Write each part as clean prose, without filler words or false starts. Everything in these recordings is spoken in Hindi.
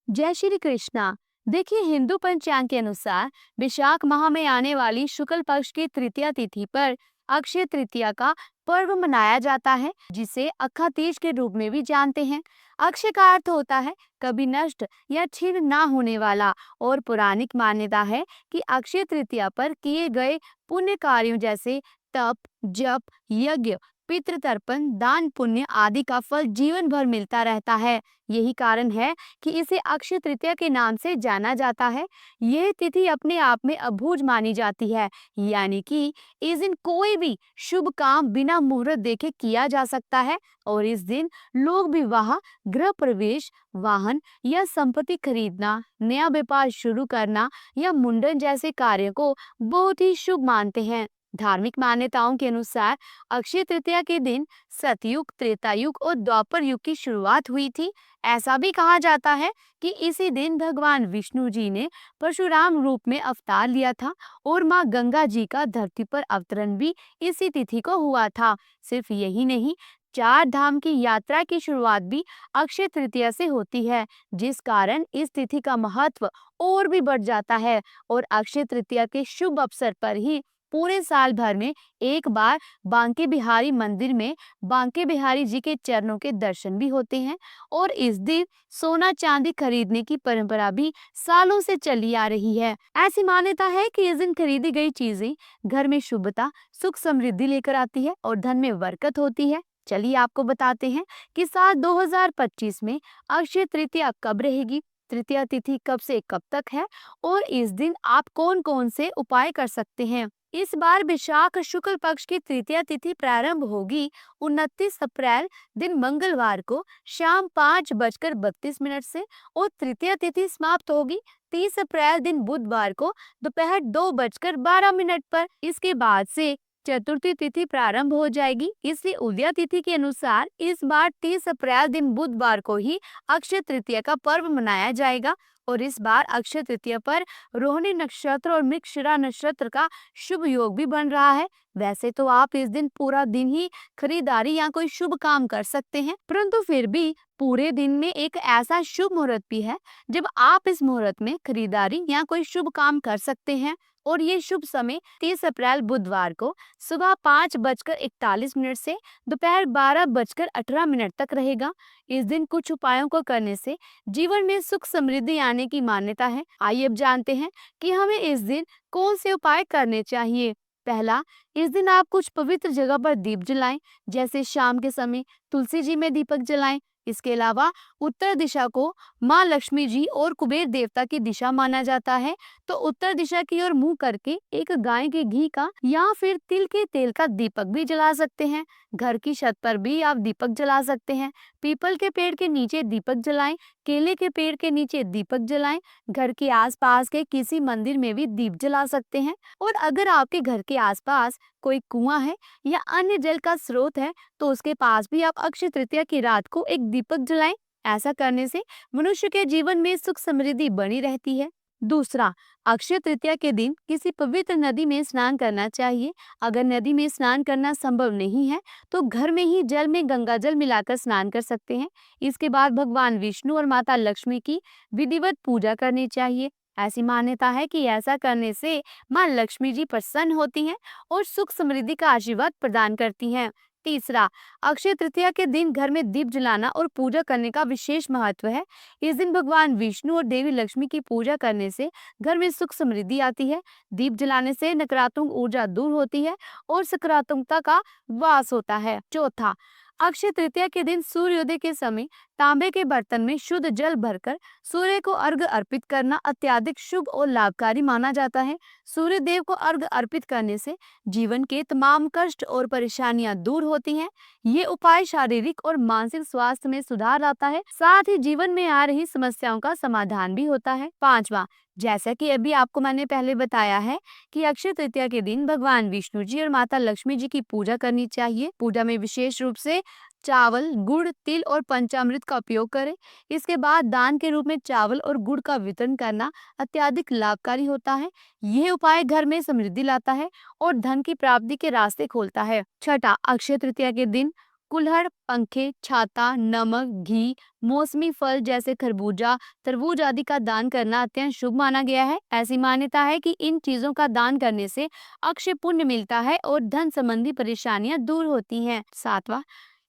जय श्री कृष्णा। देखिए, हिंदू पंचांग के अनुसार विशाख माह में आने वाली शुक्ल पक्ष की तृतीया तिथि पर अक्षय तृतीया का पर्व मनाया जाता है, जिसे अक्खा तीज के रूप में भी जानते हैं। अक्षय का अर्थ होता है कभी नष्ट या क्षीण ना होने वाला, और पौराणिक मान्यता है कि अक्षय तृतीया पर किए गए पुण्य कार्यों जैसे तप, जप, यज्ञ, पितृ तर्पण, दान पुण्य आदि का फल जीवन भर मिलता रहता है। यही कारण है कि इसे अक्षय तृतीया के नाम से जाना जाता है। यह तिथि अपने आप में अभूज मानी जाती है, यानी कि इस दिन कोई भी शुभ काम बिना मुहूर्त देखे किया जा सकता है, और इस दिन लोग विवाह, गृह प्रवेश, वाहन या संपत्ति खरीदना, नया व्यापार शुरू करना या मुंडन जैसे कार्यों को बहुत ही शुभ मानते हैं। धार्मिक मान्यताओं के अनुसार अक्षय तृतीया के दिन सतयुग, त्रेता युग और द्वापर युग की शुरुआत हुई थी। ऐसा भी कहा जाता है कि इसी दिन भगवान विष्णु जी ने परशुराम रूप में अवतार लिया था, और माँ गंगा जी का धरती पर अवतरण भी इसी तिथि को हुआ था। सिर्फ यही नहीं, चार धाम की यात्रा की शुरुआत भी अक्षय तृतीया से होती है, जिस कारण इस तिथि का महत्व और भी बढ़ जाता है। और अक्षय तृतीया के शुभ अवसर पर ही पूरे साल भर में एक बार बांके बिहारी मंदिर में बांके बिहारी जी के चरणों के दर्शन भी होते हैं। और इस दिन सोना चांदी खरीदने की परंपरा भी सालों से चली आ रही है। ऐसी मान्यता है कि इस दिन खरीदी गई चीजें घर में शुभता, सुख समृद्धि लेकर आती है और धन में बरकत होती है। चलिए आपको बताते हैं कि साल 2025 में अक्षय तृतीया कब रहेगी, तृतीया तिथि कब से कब तक है, और इस दिन आप कौन कौन से उपाय कर सकते हैं। इस बार विशाख शुक्ल पक्ष की तृतीया तिथि प्रारंभ होगी 29 अप्रैल दिन मंगलवार को शाम 5:32 से, और तृतीया तिथि समाप्त होगी 30 अप्रैल दिन बुधवार को दोपहर 2:12 पर। इसके बाद से चतुर्थी तिथि प्रारंभ हो जाएगी, इसलिए उदया तिथि के अनुसार इस बार 30 अप्रैल दिन बुधवार को ही अक्षय तृतीया का पर्व मनाया जाएगा। और इस बार अक्षय तृतीया पर रोहिणी नक्षत्र और मृगशिरा नक्षत्र का शुभ योग भी बन रहा है। वैसे तो आप इस दिन पूरा दिन ही खरीदारी या कोई शुभ काम कर सकते हैं, परंतु फिर भी पूरे दिन में एक ऐसा शुभ मुहूर्त भी है जब आप इस मुहूर्त में खरीदारी या कोई शुभ काम कर सकते हैं। और ये शुभ समय 30 अप्रैल बुधवार को सुबह 5:41 से दोपहर 12:18 तक रहेगा। इस दिन कुछ उपायों को करने से जीवन में सुख समृद्धि आने की मान्यता है। आइए अब जानते हैं कि हमें इस दिन कौन से उपाय करने चाहिए। पहला, इस दिन आप कुछ पवित्र जगह पर दीप जलाएं, जैसे शाम के समय तुलसी जी में दीपक जलाएं। इसके अलावा उत्तर दिशा को माँ लक्ष्मी जी और कुबेर देवता की दिशा माना जाता है, तो उत्तर दिशा की ओर मुंह करके एक गाय के घी का या फिर तिल के तेल का दीपक भी जला सकते हैं। घर की छत पर भी आप दीपक जला सकते हैं। पीपल के पेड़ के नीचे दीपक जलाएं, केले के पेड़ के नीचे दीपक जलाएं। घर के आसपास के किसी मंदिर में भी दीप जला सकते हैं। और अगर आपके घर के आसपास कोई कुआं है या अन्य जल का स्रोत है, तो उसके पास भी आप अक्षय तृतीया की रात को एक दीपक जलाएं। ऐसा करने से मनुष्य के जीवन में सुख समृद्धि बनी रहती है। दूसरा, अक्षय तृतीया के दिन किसी पवित्र नदी में स्नान करना चाहिए। अगर नदी में स्नान करना संभव नहीं है, तो घर में ही जल में गंगा जल मिलाकर स्नान कर सकते हैं। इसके बाद भगवान विष्णु और माता लक्ष्मी की विधिवत पूजा करनी चाहिए। ऐसी मान्यता है कि ऐसा करने से माँ लक्ष्मी जी प्रसन्न होती हैं और सुख समृद्धि का आशीर्वाद प्रदान करती हैं। तीसरा, अक्षय तृतीया के दिन घर में दीप जलाना और पूजा करने का विशेष महत्व है। इस दिन भगवान विष्णु और देवी लक्ष्मी की पूजा करने से घर में सुख समृद्धि आती है। दीप जलाने से नकारात्मक ऊर्जा दूर होती है और सकारात्मकता का वास होता है। चौथा, अक्षय तृतीया के दिन सूर्योदय के समय तांबे के बर्तन में शुद्ध जल भरकर सूर्य को अर्घ्य अर्पित करना अत्यधिक शुभ और लाभकारी माना जाता है। सूर्य देव को अर्घ्य अर्पित करने से जीवन के तमाम कष्ट और परेशानियां दूर होती हैं। ये उपाय शारीरिक और मानसिक स्वास्थ्य में सुधार लाता है, साथ ही जीवन में आ रही समस्याओं का समाधान भी होता है। पांचवा, जैसा कि अभी आपको मैंने पहले बताया है कि अक्षय तृतीया के दिन भगवान विष्णु जी और माता लक्ष्मी जी की पूजा करनी चाहिए। पूजा में विशेष रूप से चावल, गुड़, तिल और पंचामृत का उपयोग करें। इसके बाद दान के रूप में चावल और गुड़ का वितरण करना अत्यधिक लाभकारी होता है। यह उपाय घर में समृद्धि लाता है और धन की प्राप्ति के रास्ते खोलता है। छठा, अक्षय तृतीया के दिन कुल्हड़, पंखे, छाता, नमक, घी, मौसमी फल जैसे खरबूजा, तरबूज आदि का दान करना अत्यंत शुभ माना गया है। ऐसी मान्यता है कि इन चीजों का दान करने से अक्षय पुण्य मिलता है और धन संबंधी परेशानियां दूर होती हैं। सातवां,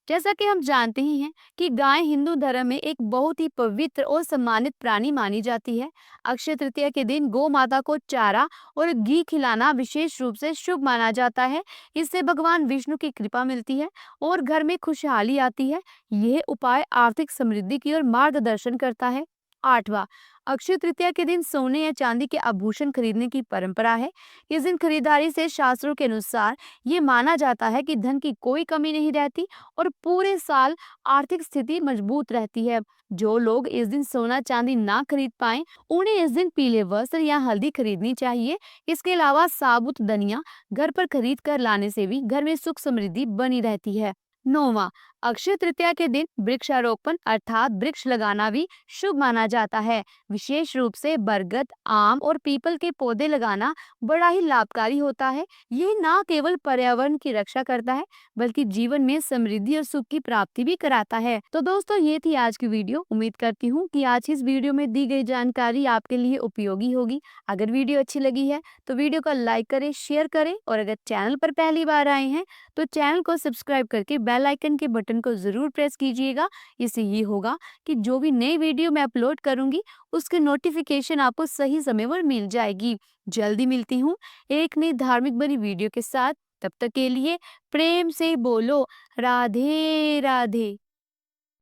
जैसा कि हम जानते ही हैं कि गाय हिंदू धर्म में एक बहुत ही पवित्र और सम्मानित प्राणी मानी जाती है। अक्षय तृतीया के दिन गौ माता को चारा और घी खिलाना विशेष रूप से शुभ माना जाता है। इससे भगवान विष्णु की कृपा मिलती है और घर में खुशहाली आती है। यह उपाय आर्थिक समृद्धि की ओर मार्गदर्शन करता है। आठवां, अक्षय तृतीया के दिन सोने या चांदी के आभूषण खरीदने की परंपरा है। इस दिन खरीदारी से शास्त्रों के अनुसार ये माना जाता है कि धन की कोई कमी नहीं रहती और पूरे साल आर्थिक स्थिति मजबूत रहती है। जो लोग इस दिन सोना चांदी ना खरीद पाए, उन्हें इस दिन पीले वस्त्र या हल्दी खरीदनी चाहिए। इसके अलावा साबुत धनिया घर पर खरीद कर लाने से भी घर में सुख समृद्धि बनी रहती है। नौवां, अक्षय तृतीया के दिन वृक्षारोपण अर्थात वृक्ष लगाना भी शुभ माना जाता है। विशेष रूप से बरगद, आम और पीपल के पौधे लगाना बड़ा ही लाभकारी होता है। ये ना केवल पर्यावरण की रक्षा करता है, बल्कि जीवन में समृद्धि और सुख की प्राप्ति भी कराता है। तो दोस्तों, ये थी आज की वीडियो। उम्मीद करती हूँ कि आज की इस वीडियो में दी गई जानकारी आपके लिए उपयोगी होगी। अगर वीडियो अच्छी लगी है तो वीडियो को लाइक करें, शेयर करें और अगर चैनल पर पहली बार आए हैं तो चैनल को सब्सक्राइब करके बेल आइकन के बटन को जरूर प्रेस कीजिएगा। इससे ये होगा कि जो भी नई वीडियो मैं अपलोड करूंगी उसके नोटिफिकेशन आपको सही समय पर मिल जाएगी। जल्दी मिलती हूँ एक नई धार्मिक बनी वीडियो के साथ। तब तक के लिए प्रेम से बोलो राधे राधे।